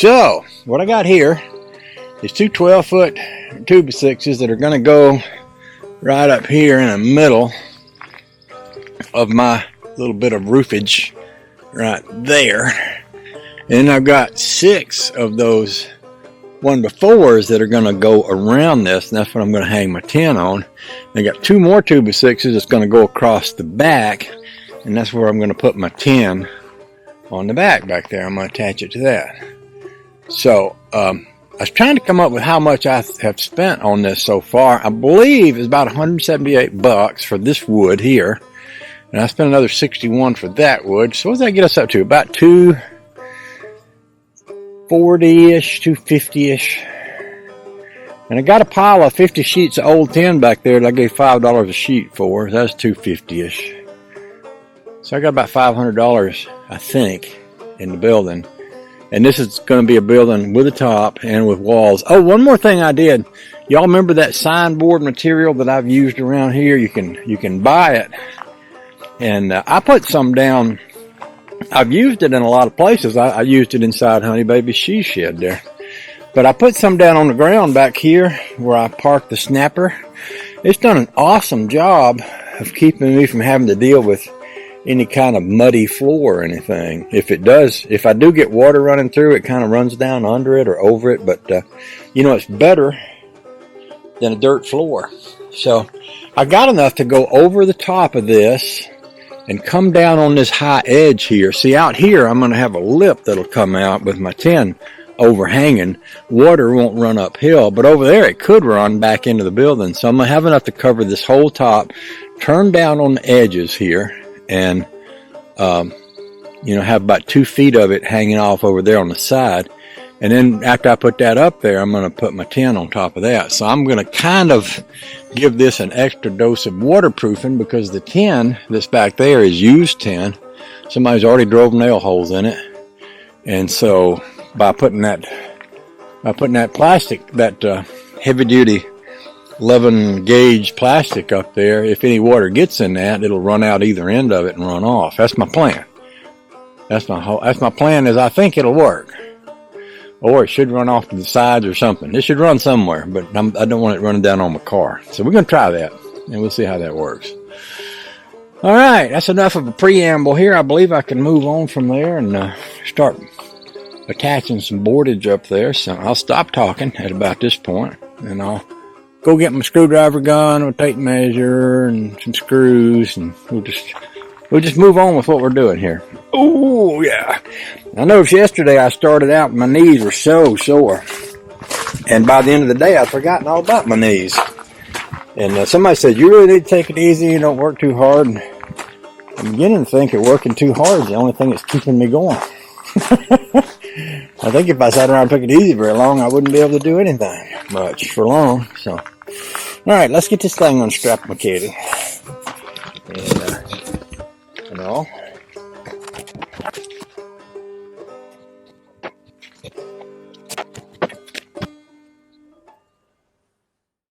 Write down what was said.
So what I got here is two 12-foot tube 6s that are going to go right up here in the middle of my little bit of roofage right there. And I've got 6 of those 1x4s that are going to go around this, and that's what I'm going to hang my 10 on. I got 2 more tube 6s that's going to go across the back, and that's where I'm going to put my 10 on the back there. I'm going to attach it to that. So I was trying to come up with how much I have spent on this so far. I believe it's about $178 for this wood here, and I spent another $61 for that wood. So what does that get us up to? About $240-ish, $250-ish. And I got a pile of 50 sheets of old tin back there that I gave $5 a sheet for. So that's $250-ish. So I got about $500, I think, in the building. And this is going to be a building with a top and with walls. Oh, one more thing I did. Y'all remember that signboard material that I've used around here? You can buy it. And I put some down. I've used it in a lot of places. I used it inside Honey Baby's she shed there. But I put some down on the ground back here where I parked the snapper. It's done an awesome job of keeping me from having to deal with any kind of muddy floor or anything. If I do get water running through, it kind of runs down under it or over it. But, it's better than a dirt floor. So I got enough to go over the top of this and come down on this high edge here. See, out here, I'm going to have a lip that'll come out with my 10 overhanging. Water won't run uphill, but over there, it could run back into the building. So I'm going to have enough to cover this whole top, turn down on the edges here, and, have about 2 feet of it hanging off over there on the side. And then after I put that up there, I'm going to put my 10 on top of that. So I'm going to kind of give this an extra dose of waterproofing because the 10 that's back there is used 10. Somebody's already drove nail holes in it. And so by putting that plastic, that heavy duty 11 gauge plastic up there, if any water gets in that, it'll run out either end of it and run off. That's my plan. That's my plan, is I think it'll work. Or it should run off to the sides or something. It should run somewhere, but I don't want it running down on my car. So we're going to try that, and we'll see how that works. All right, that's enough of a preamble here. I believe I can move on from there and start attaching some boardage up there. So I'll stop talking at about this point, and I'll go get my screwdriver gun, a tape measure, and some screws, and we'll just move on with what we're doing here. Oh, yeah. I noticed yesterday I started out, my knees were so sore. And by the end of the day, I'd forgotten all about my knees. And somebody said, you really need to take it easy, you don't work too hard. And I'm beginning to think that working too hard is the only thing that's keeping me going. I think if I sat around and took it easy very long, I wouldn't be able to do anything much for long. So, all right, let's get this thing unstrapped, my kitty. And all.